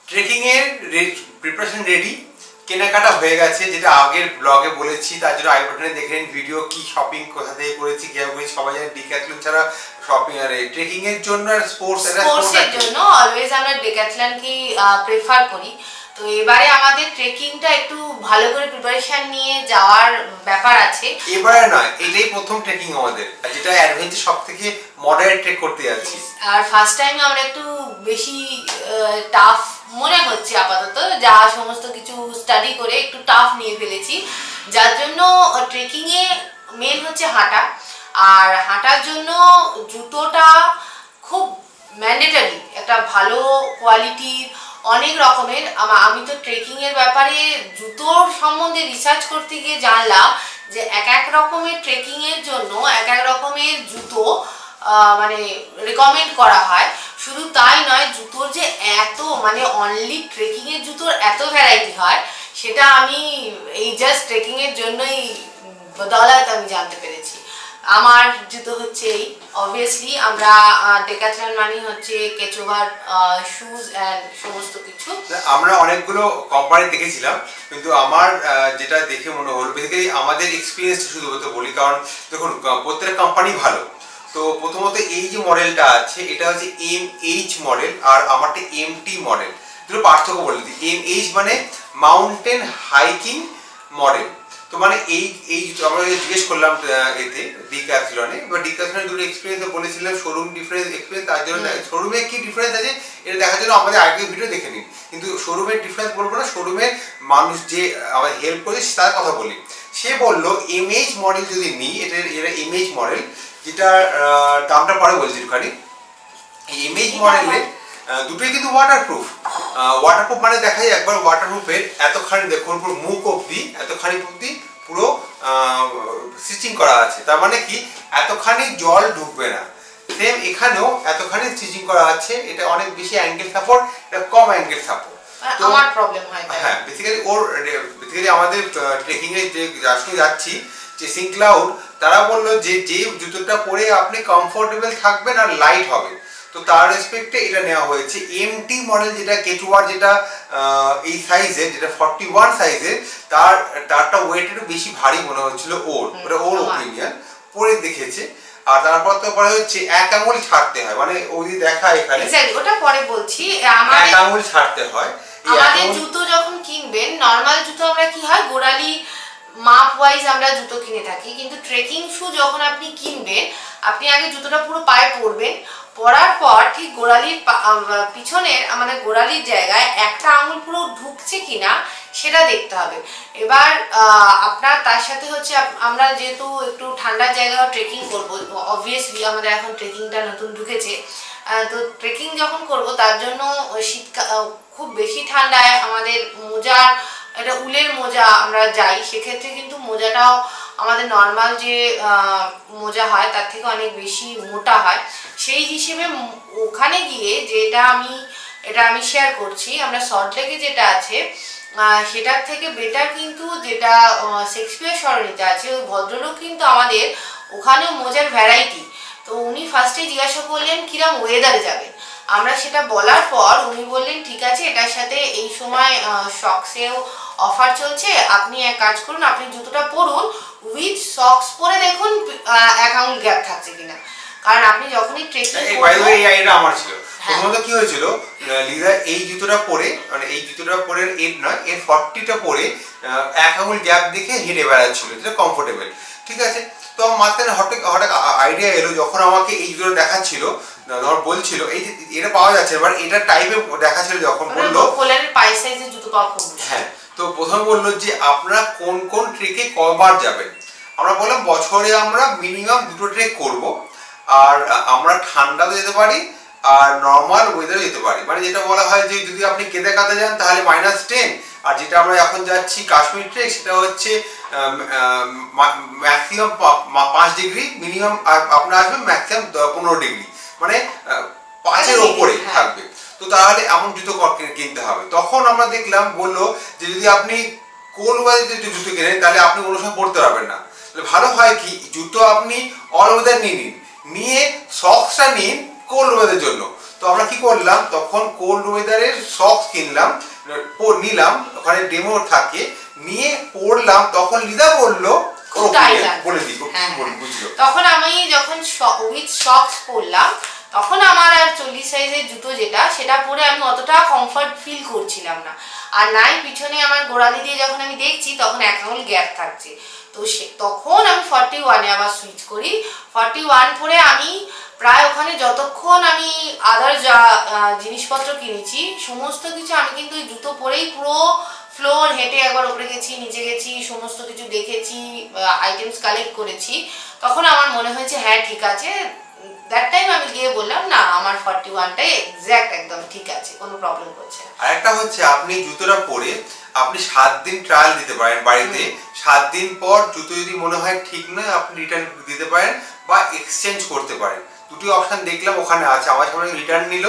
Trekking এর preparation ready, কেনাকাটা হয়ে গেছে, যেটা আগের ব্লগে বলেছি। তার জন্য আই বাটনে দেখে নিন ভিডিও, কি শপিং কোথা থেকে করেছি, কিভাবে করেছি। সবাই জানে ডিক্যাথলন ছাড়া শপিং আর ট্রেকিং এর জন্য আর স্পোর্টস এর জন্য অলওয়েজ আমরা ডিক্যাথলনকেই প্রেফার করি। তো এবারে আমাদের ট্রেকিংটা একটু ভালো করে প্রিপারেশন নিয়ে যাওয়ার ব্যাপার আছে। এবারে নয়, এটাই প্রথম ট্রেকিং আমাদের, যেটা অ্যাডভেঞ্চার সবথেকে মডারেট ট্রেক করতে যাচ্ছি। আর ফার্স্ট টাইম আমরা একটু বেশি টাফ মনে হচ্ছে আপাতত, যা সমস্ত কিছু স্টাডি করে একটু টাফ নিয়ে ফেলেছি। যার জন্য ট্রেকিং এ মেন হচ্ছে হাঁটা, আর হাঁটার জন্য জুতোটা খুব ম্যান্ডেটরি, একটা ভালো কোয়ালিটির অনেক রকমের। আমি তো ট্রেকিং এর ব্যাপারে জুতোর সম্বন্ধে রিসার্চ করতে গিয়ে জানলাম যে এক এক রকমের ট্রেকিং এর জন্য এক এক রকমের জুতো মানে রেকমেন্ড করা হয়। শুধু তাই নয়, জুতোর যে এত মানে অনলি ট্রেকিং এর জুতোর এত ভ্যারাইটি হয়, সেটা আমি এই জাস্ট ট্রেকিং এর জন্যই বদৌলত আমি জানতে পেরেছি। আমার জুতো হচ্ছে এই, অবভিয়াসলি আমরা ডেকাথলন মানে হচ্ছে কেচোভার শুজ এন্ড সমস্ত কিছু। আমরা অনেকগুলো কোম্পানি দেখেছিলাম, কিন্তু আমার যেটা দেখে মনে হলো, বেসিক্যালি আমাদের এক্সপিরিয়েন্স শুধু বলি, কারণ দেখুন প্রত্যেকটা কোম্পানি ভালো। তো প্রথমত এই যে মডেলটা আছে, এটা হচ্ছে MH মডেল, আর আমারটা MT মডেল। দুটো পার্থক্য বলে দিই। MH মানে মাউন্টেন হাইকিং মডেল। তো মানে এই আমরা জিজ্ঞেস করলাম এতে ডিক্যাথলনে, বা ডিক্যাথলনের দুটো এক্সপিরিয়েন্স বলেছিলাম, শোরুম ডিফারেন্স এক্সপিরিয়েন্স। তার জন্য শোরুমে কি ডিফারেন্স আছে এটা দেখার জন্য আমাদের আগের ভিডিও দেখে নিন। কিন্তু শোরুমের ডিফারেন্স বলবো না, শোরুমের মানুষ যে আমাদের হেল্প করেছে তার কথা বলি। সে বললো MH মডেল যদি নিই, এটা MH মডেল, যেটা দামটা পরে বলছি একটুখানি। এই MH মডেলের দুটোই কিন্তু ওয়াটারপ্রুফ। ওয়াটারপ্রুফ মানে দেখা যায় একবার ওয়াটারপ্রুফের এতখানি দেখুন, পুরো মুখ অব্দি এতখানি অব্দি পুরো স্টিচিং করা আছে। তার মানে কি এতখানি জল ঢুকবে না। সেম এখানেও এতখানি স্টিচিং করা আছে। এটা অনেক বেশি অ্যাঙ্গেল সাপোর্ট, এটা কম অ্যাঙ্গেল সাপোর্ট। আমার প্রবলেম হয় হ্যাঁ, বেসিক্যালি আমাদের ট্রেকিং এ যে যাচ্ছি চেসিং ক্লাউড, তারা বললো যে জুতোটা পরে আপনি কমফোর্টেবল থাকবেন আর লাইট হবে। তো তার রেসপেক্টে এটা নেওয়া হয়েছে। MT মডেল যেটা কেচুয়ার, যেটা এই সাইজের, যেটা 41 সাইজের, তারটা ওয়েট একটু বেশি ভারী মনে হচ্ছিল ওটা ওর ওপিনিয়ন, পরে দেখেছে। আর তারপর তো পরে হচ্ছে এক আঙুল ছাড়তে হয়, মানে ওই দেখা এখানে ওটা পরে বলছি। এক আঙুল ছাড়তে হয়। আমাদের জুতো যখন কিনবেন, নরমাল জুতো আমরা কি হয় গোড়ালি মাপ ওয়াইজ আমরা জুতো কিনে থাকি, কিন্তু ট্রেকিং শু যখন আপনি কিনবেন, আপনি আগে জুতোটা পুরো পায়ে পরবেন। পরার পর ঠিক গোড়ালির পিছনের আমাদের গোড়ালির জায়গায় একটা আঙুল পুরো ঢুকছে কিনা সেটা দেখতে হবে। এবার আপনার তার সাথে হচ্ছে আমরা যেহেতু একটু ঠান্ডার জায়গায় ট্রেকিং করব, অবভিয়াসলি আমাদের এখন ট্রেকিংটা নতুন ঢুকেছে। তো ট্রেকিং যখন করব তার জন্য শীতকাল খুব বেশি ঠান্ডায় আমাদের মোজার, এটা উলের মোজা আমরা যাই, সেক্ষেত্রে কিন্তু মোজাটাও আমাদের নর্মাল যে মোজা হয় তার থেকে অনেক বেশি মোটা হয়। সেই হিসেবে ওখানে গিয়ে এটা আমি শেয়ার করছি, আমরা সল্টলেকে যেটা আছে সেটার থেকে বেটার কিন্তু যেটা শেক্সপিয়ার সরণিতে আছে, ওই ভদ্রলোক কিন্তু আমাদের ওখানেও মোজার ভ্যারাইটি। তো উনি ফার্স্টে জিজ্ঞাসা করলেন কিরম ওয়েদারে যাবেন। আমরা সেটা বলার পর উনি বললেন ঠিক আছে, এটার সাথে এই সময় শক্সেও অফার চলছে, আপনি এক কাজ করুন, আপনি জুতোটা পরুন, উইথ সক্স পরে দেখুন এক আঙুল গ্যাপ থাকছে কিনা। কারণ আপনি যখনই ট্রেকিং আমার ছিল প্রথমত কি হয়েছিল, লিজা এই জুতোটা পরে, মানে এই জুতোটা পরে এর নয়, এর 40টা পরে এক আঙুল গ্যাপ দেখে হেঁটে বেড়াচ্ছিল, যেটা কমফোর্টেবল। ঠিক আছে, তো মাথায় হঠাৎ আইডিয়া এলো, যখন আমাকে এই জুতোটা দেখাচ্ছিল, ধর বলছিল এই যে এটা পাওয়া যাচ্ছে, এবার এটা টাইপে দেখাচ্ছিল, যখন বললো পাই সাইজের জুতো পাওয়া খুব। হ্যাঁ, তো প্রথমে বললো যে আপনারা কোন কোন ট্রেকে কবার যাবেন। আমরা বললাম বছরে আমরা মিনিমাম 2টো ট্রেক করব, আর আমরা ঠান্ডাতে যেতে পারি আর নর্মাল ওয়েদারে যেতে পারি। মানে যেটা বলা হয় যে যদি আপনি কেদারনাথে যান তাহলে -10, আর যেটা আমরা এখন যাচ্ছি কাশ্মীর ট্রেক, সেটা হচ্ছে ম্যাক্সিমাম 5 ডিগ্রি, মিনিমাম আপনার আসবে ম্যাক্সিমাম 15 ডিগ্রি, মানে 5-এর ওপরে থাকবে। তো তাহলে এমন জুতো কিনতে হবে। তখন আমরা দেখলাম বললো যে যদি আপনি কোল্ড ওয়েদারে জুতো কেনেন তাহলে আপনি কোনো সময় পরতে পারবেন না। ভালো হয় কি জুতো আপনি অল ওয়েদার নিয়ে নিন, নিয়ে সক্সটা নিন কোল্ড ওয়েদারের জন্য। তো আমরা কি করলাম, তখন কোল্ড ওয়েদারের সক্স কিনলাম, নিলাম, ওখানে ডেমো থাকে, নিয়ে পরলাম। তখন লিদা বললো বলে দিই বুঝলো। তখন আমি যখন উইথ সক্স পরলাম, তখন আমার আর 40 সাইজের জুতো যেটা, সেটা পরে আমি অতটা কমফর্ট ফিল করছিলাম না। আর নাই পিছনে আমার গোড়ালি দিয়ে যখন আমি দেখছি, তখন 1 আঙুল গ্যাপ থাকছে। তো তখন আমি 41-এ আবার সুইচ করি। 41 পরে আমি প্রায় ওখানে যতক্ষণ আমি আদার যা জিনিসপত্র কিনেছি সমস্ত কিছু আমি কিন্তু ওই জুতো পরেই পুরো ফ্লোর হেঁটে একবার উপরে গেছি, নিচে গেছি, সমস্ত কিছু দেখেছি, আইটেমস কালেক্ট করেছি। তখন আমার মনে হয়েছে হ্যাঁ ঠিক আছে। দ্যাট টাইম আমি গিয়ে বললাম না, আমার 41টাই এক্স্যাক্ট একদম ঠিক আছে, কোনো প্রবলেম করছে না। আরেকটা হচ্ছে, আপনি জুতোটা পরে আপনি 7 দিন ট্রায়াল দিতে পারেন বাড়িতে। 7 দিন পর জুতো যদি মনে হয় ঠিক নয়, আপনি রিটার্ন দিতে পারেন বা এক্সচেঞ্জ করতে পারেন। দুটি অপশন দেখলাম ওখানে আছে। আমার সামনে রিটার্ন নিল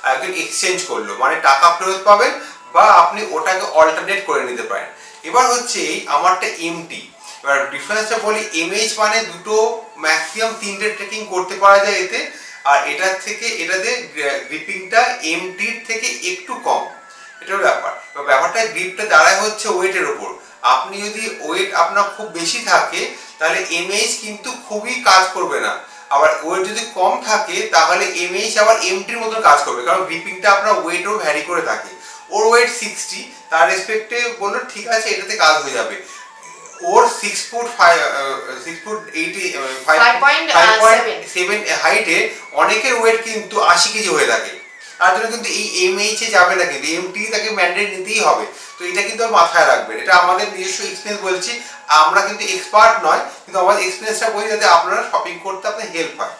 আর একজন এক্সচেঞ্জ করলো, মানে টাকা ফেরত পাবেন বা আপনি ওটাকে অল্টারনেট করে নিতে পারেন। এবার হচ্ছে আমারটা এমটি। এবার ডিফারেন্সটা বলি, এমএইচ মানে দুটো ম্যাক্সিমাম 3টে ট্রেকিং করতে পারা যায় এতে। আর এটার থেকে এটাতে গ্রিপিংটা এমটির থেকে একটু কম, এটার ব্যাপার। ব্যাপারটা গ্রিপটা দাঁড়ায় হচ্ছে ওয়েটের ওপর। আপনি যদি ওয়েট আপনার খুব বেশি থাকে তাহলে এমএইচ কিন্তু খুবই কাজ করবে না। আবার ওয়েট যদি কম থাকে তাহলে এমএইচ আবার এমটির মতো কাজ করবে, কারণ গ্রিপিংটা আপনার ওয়েটও ভ্যারি করে থাকে। ওর ওয়েট 60, তার রেসপেক্টে বললো ঠিক আছে এটাতে কাজ হয়ে যাবে। ওর 6 ফুট 5.7 হাইটে অনেকের ওয়েট কিন্তু 80 কেজি হয়ে থাকে। তার জন্য কিন্তু এই এমএইচ এ যাবে না, কিন্তু এমটি তাকে ম্যান্ডেট নিতেই হবে। তো এটা কিন্তু মাথায় রাখবেন, এটা আমাদের নিজস্ব এক্সপিরিয়েন্স বলছি। আমরা কিন্তু এক্সপার্ট নয়, কিন্তু আমাদের এক্সপিরিয়েন্সটা বলি যাতে আপনারা শপিং করতে আপনার হেল্প হয়।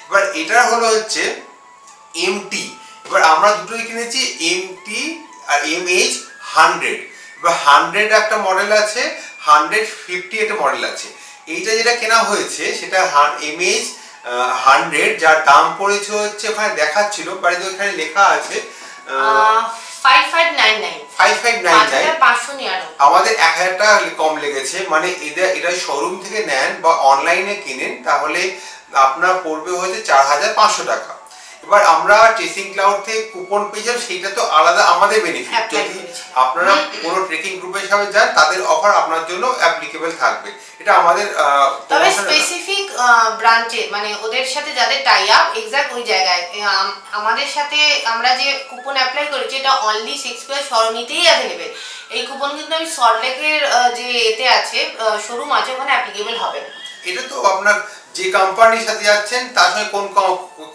এবার এটা হলো হচ্ছে এমটি। এবার আমরা দুটোই কিনেছি, এমটি আর এমএইচ 100। এবার 100 একটা মডেল আছে, 150 একটা মডেল আছে। এইটা যেটা কেনা হয়েছে সেটা এমএইচ 100, যার দাম পড়েছে হচ্ছে, ওখানে দেখাচ্ছিল বাড়িতে, ওখানে লেখা আছে 5599। আমাদের 1000 টাকা কম লেগেছে। মানে এটা শোরুম থেকে নেন বা অনলাইনে কিনেন তাহলে আপনার পড়বে হচ্ছে 4500 টাকা। এবার আমরা ট্রেসিং ক্লাউড থেকে কুপন পেয়েছিলাম, সেইটা তো আলাদা আমাদের বেনিফিট। যদি আপনারা কোনো ট্রেকিং গ্রুপের সাথে যান তাদের অফার আপনার জন্য অ্যাপ্লিকেবল থাকবে। এটা আমাদের তবে স্পেসিফিক ব্রাঞ্চে, মানে ওদের সাথে যাদের টাই আপ এক্স্যাক্ট ওই জায়গায়। আমাদের সাথে আমরা যে কুপন অ্যাপ্লাই করেছি এটা অনলি 6 প্লাস সরণিতেই অ্যাভেলেবেল। এই কুপন কিন্তু আমি সল্টলেকের যে এতে আছে শোরুম আছে ওখানে অ্যাপ্লিকেবল হবে না। এটা তো আপনার যে কোম্পানির সাথে যাচ্ছেন তার সঙ্গে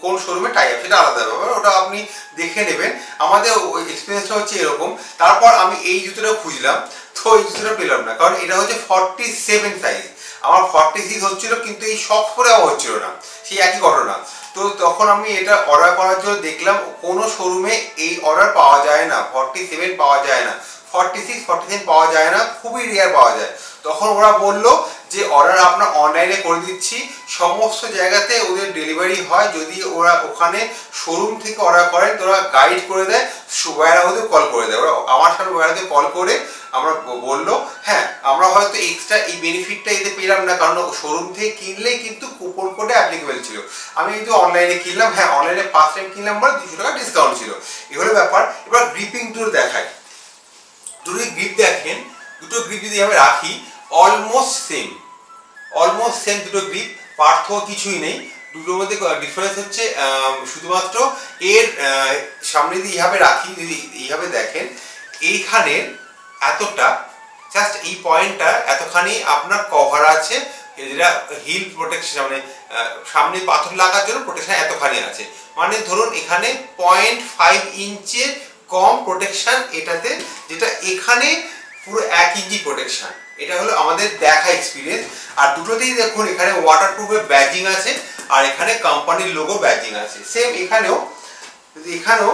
কোন শোরুমে টাই আপ সেটা আলাদা ব্যাপার, ওটা আপনি দেখে নেবেন। আমাদের এক্সপিরিয়েন্সটা হচ্ছে এরকম। তারপর আমি এই জুতোটা খুঁজলাম, তো এই জুতোটা পেলাম না, কারণ এটা হচ্ছে 47 সাইজ। আমার 46 হচ্ছিল, কিন্তু এই শখ করে আমার হচ্ছিল না, সেই একই ঘটনা। তো তখন আমি এটা অর্ডার করার জন্য দেখলাম কোনো শোরুমে এই অর্ডার পাওয়া যায় না, 47 পাওয়া যায় না, 46, 47 পাওয়া যায় না, খুবই রেয়ার পাওয়া যায়। তখন ওরা বললো যে অর্ডার আপনার অনলাইনে করে দিচ্ছি, সমস্ত জায়গাতে ওদের ডেলিভারি হয়। যদি ওরা ওখানে শোরুম থেকে অর্ডার করেন তো ওরা গাইড করে দেয়, ওয়্যারহাউসে কল করে দেয়। ওরা আমার সাথে ওয়্যারহাউসে কল করে আমরা বললো হ্যাঁ আমরা হয়তো এক্সট্রা এই বেনিফিটটা এতে পেলাম না, কারণ শোরুম থেকে কিনলেই কিন্তু কুপন কোডে অ্যাপ্লিকেবল ছিল। আমি কিন্তু অনলাইনে কিনলাম, হ্যাঁ অনলাইনে ফার্স্ট টাইম কিনলাম বলে 200 টাকা ডিসকাউন্ট ছিল। এগুলো ব্যাপার। এবার গ্রিপিং দুটো দেখাই। দুটো গ্রিপ দেখেন, দুটো গ্রিপ যদি আমি রাখি অলমোস্ট সেম দুটো গ্রিপ, পার্থক্য কিছুই নেই। দুটোর মধ্যে ডিফারেন্স হচ্ছে শুধুমাত্র এর সামনে যদি এইভাবে রাখি, যদি এইভাবে দেখেন এইখানে এতটা, জাস্ট এই পয়েন্টটা এতখানি আপনার কভার আছে, যেটা হিল প্রোটেকশন, মানে সামনে পাথর লাগার জন্য প্রোটেকশন এতখানি আছে। মানে ধরুন এখানে 0.5 ইঞ্চের কম প্রোটেকশন এটাতে, যেটা এখানে পুরো 1 ইঞ্চি প্রোটেকশন। এটা হলো আমাদের দেখা এক্সপিরিয়েন্স। আর দুটোতেই দেখুন এখানে ওয়াটারপ্রুফের ব্যাজিং আছে আর এখানে কোম্পানির লোগো ব্যাজিং আছে। সেম এখানেও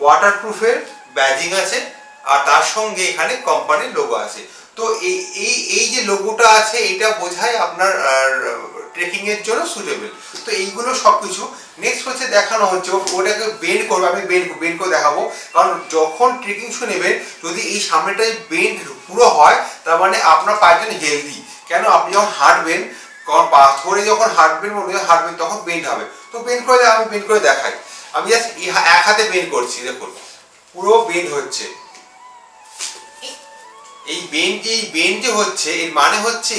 ওয়াটারপ্রুফের ব্যাজিং আছে আর তার সঙ্গে এখানে কোম্পানির লোগো আছে। তো এই যে লোগোটা আছে এটা বোঝায় আপনার ট্রেকিং এর জন্য সুটেবল। তো এইগুলো সবকিছু। নেক্সট হচ্ছে দেখানো হচ্ছে ওটাকে বেন্ড করবে, আমি বেন্ড করে দেখাবো। কারণ যখন ট্রেকিং শু নেবেন যদি এই সামনেটাই বেন্ড পুরো হয় তার মানে আপনার পায়ের জন্য হেলদি। কেন, আপনি যখন হাঁটবেন, কারণ পাথরে যখন হাঁটবেন তখন বেন্ড হবে। তো বেন্ড করে আমি বেন্ড করে দেখাই। আমি জাস্ট এক হাতে বেন্ড করছি, দেখুন পুরো বেন্ড হচ্ছে। এই বেন্ড যে হচ্ছে এর মানে হচ্ছে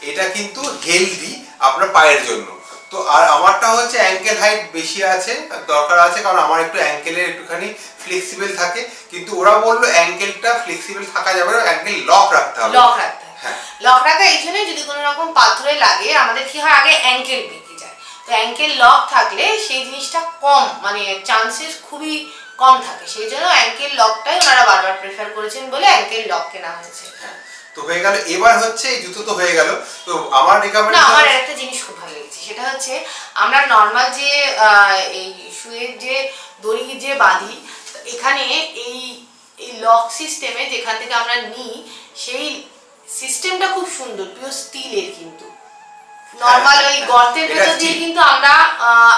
এটা কিন্তু হেলদি আপনার পায়ের জন্য। তো আর আমারটা হচ্ছে অ্যাঙ্কেল হাইট বেশি আছে, দরকার আছে, কারণ আমার একটু অ্যাঙ্কেলের একটুখানি ফ্লেক্সিবল থাকে, কিন্তু ওরা বললো অ্যাঙ্কেলটা ফ্লেক্সিবল থাকা যাবে না, অ্যাঙ্কেল লক রাখতে হবে। লক রাখতে হবে, হ্যাঁ লক রাখা এই জন্য যদি কোনো রকম পাথরে লাগে আমাদের কি হয় আগে অ্যাঙ্কেল বেঁকে যায়, তো অ্যাঙ্কেল লক থাকলে সেই জিনিসটা কম, মানে চান্সেস খুবই কম থাকে, সেই জন্য অ্যাঙ্কেল লকটাই ওনারা বারবার প্রেফার করেছেন বলে অ্যাঙ্কেল লক কেনা হয়েছে। হ্যাঁ তো হয়ে গেল, এবার হচ্ছে এই জুতো তো হয়ে গেল। তো আমার রিকমেন্ডেশন, আমার একটা জিনিস খুব ভালো লেগেছে, সেটা হচ্ছে আমরা নর্মাল যে এই শুয়ের যে দড়ি যে বাঁধি, এখানে এই লক সিস্টেমে যেখান থেকে আমরা নিই সেই সিস্টেমটা খুব সুন্দর, পিওর স্টিলের, কিন্তু নর্মাল ওই গর্তের ভেতর দিয়ে কিন্তু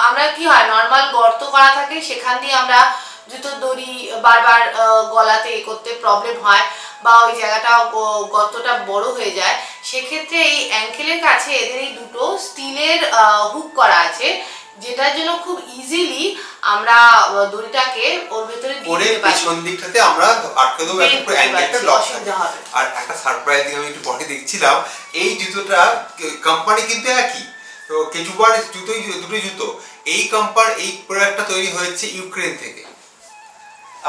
আমরা কি হয় নর্মাল গর্ত করা থাকে, সেখান দিয়ে আমরা জুতোর দড়ি বারবার গলাতে করতে প্রবলেম হয় বা ওই জায়গাটা গর্তটা বড় হয়ে যায়, সেক্ষেত্রে এই অ্যাঙ্কেলের কাছে এদের এই দুটো স্টিলের হুক করা আছে, যেটার জন্য খুব ইজিলি আমরা দড়িটাকে ওর ভেতরে দিয়ে দিতে পারি, পেছন দিকটাতে আমরা আটকে দেবো, পুরো অ্যাঙ্কেলটা লক থাকবে। আর একটা সারপ্রাইজ আমি একটু পরে দেখছিলাম, এই জুতোটা কোম্পানি কিন্তু একই, তো কেচুবার জুতোই, দুটো জুতো, এই প্রোডাক্টটা তৈরি হয়েছে ইউক্রেন থেকে,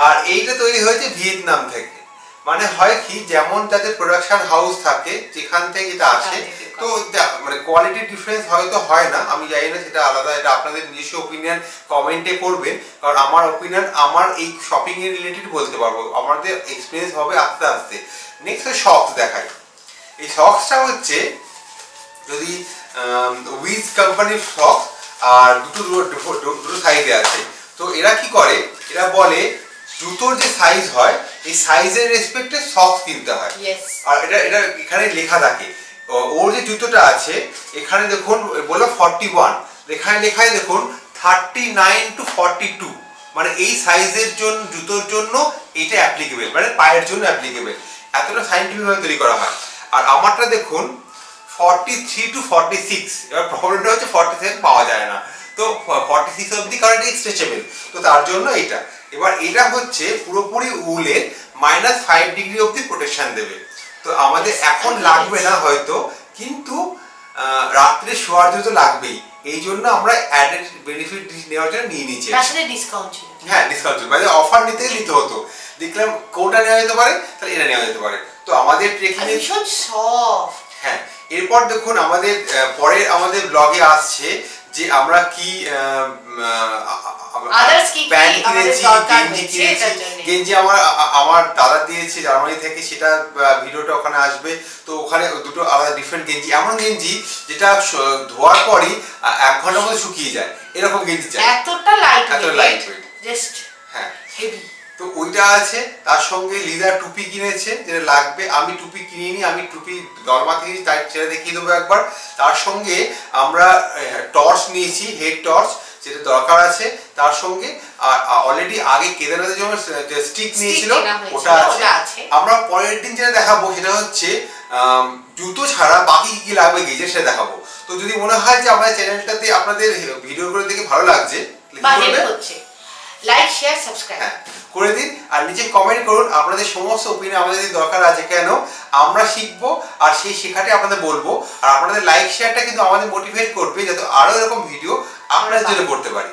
আর এইটা তৈরি হয়েছে ভিয়েতনাম থেকে। মানে হয় কি, যেমন তাদের প্রোডাকশন হাউস থাকে যেখান থেকে এটা আসে, তো মানে কোয়ালিটি ডিফারেন্স হয়তো হয় না, আমি জানি না, সেটা আলাদা, এটা আপনাদের নিজস্ব ওপিনিয়ন কমেন্টে করবেন, কারণ আমার ওপিনিয়ন আমার এই শপিং এর রিলেটেড বলতে পারবো, আমাদের এক্সপিরিয়েন্স হবে আস্তে আস্তে। নেক্সট সক্স দেখাই। এই সক্সটা হচ্ছে যদি উইজ কোম্পানির সক্স, আর দুটো সাইজে আছে। তো এরা কি করে, এরা বলে জুতোর যে সাইজ হয় এই সাইজের রেসপেক্টে সক্স কিনতে হয়, আর এটা এখানে লেখা থাকে, ওর যে জুতোটা আছে এখানে দেখুন বললো 41, এখানে লেখায় দেখুন 39 to 42, মানে এই সাইজের জন্য জুতোর জন্য এটা অ্যাপ্লিকেবল, মানে পায়ের জন্য অ্যাপ্লিকেবল, এতটা সাইন্টিফিক ভাবে তৈরি করা হয়। আর আমারটা দেখুন 43 to 46, এবার প্রবলেমটা হচ্ছে 47 পাওয়া যায় না, তো 46 অবধি, কারণ এটা স্ট্রেচেবল, তো তার জন্য এটা। এবার এটা হচ্ছে পুরোপুরি উলের -5 ডিগ্রি অবধি প্রোটেকশন দেবে, তো আমাদের এখন লাগবে না হয়তো, কিন্তু রাত্রে শোয়ার জন্য লাগবেই, এই জন্য আমরা অ্যাডেড বেনিফিট নেওয়ার জন্য নিয়ে নিয়েছি। তার সাথে ডিসকাউন্ট ছিল, হ্যাঁ ডিসকাউন্ট ছিল, মানে অফার নিতে হতো, দেখলাম কোনটা নেওয়া যেতে পারে, তাহলে এটা নেওয়া যেতে পারে। তো আমাদের ট্রেকিং ভীষণ সফট। হ্যাঁ, এরপর দেখুন আমাদের পরে আমাদের ব্লগে আসছে যে আমরা কি প্যান্ট কিনেছি, গেঞ্জি কিনেছি, গেঞ্জি আমার দাদা দিয়েছে জার্মানি থেকে, সেটা ভিডিওটা ওখানে আসবে। তো ওখানে দুটো আলাদা ডিফারেন্ট গেঞ্জি, এমন গেঞ্জি যেটা ধোয়ার পরই 1 ঘন্টার মধ্যে শুকিয়ে যায়, এরকম গেঞ্জি চাই, এতটা লাইট ওয়েট, জাস্ট হ্যাঁ হেভি। তো ওইটা আছে, তার সঙ্গে লিদার টুপি কিনেছে যেটা লাগবে, আমি টুপি কিনিনি, আমি টুপি দরমা কিনেছি, তাই সেটা দেখিয়ে দেবো একবার। তার সঙ্গে আমরা টর্চ নিয়েছি, হেড টর্চ, যেটা দরকার আছে, তার সঙ্গে অলরেডি আগে কেদারনাথের জন্য যে স্টিক নিয়েছিল ওটা আছে। আমরা পরের দিন যেটা দেখাবো সেটা হচ্ছে জুতো ছাড়া বাকি কি লাগবে গেজে, সেটা দেখাবো। তো যদি মনে হয় যে আমাদের চ্যানেলটাতে আপনাদের ভিডিওগুলো দেখে ভালো লাগছে, লাইক শেয়ার সাবস্ক্রাইব করে দিন, আর নিচে কমেন্ট করুন আপনাদের সমস্ত ওপিনিয়ন আমাদের দরকার আছে কেন, আমরা শিখবো, আর সেই শেখাটাই আপনাদের বলবো। আর আপনাদের লাইক শেয়ারটা কিন্তু আমাদের মোটিভেট করবে যাতে আরো এরকম ভিডিও আপনাদের জন্য করতে পারি।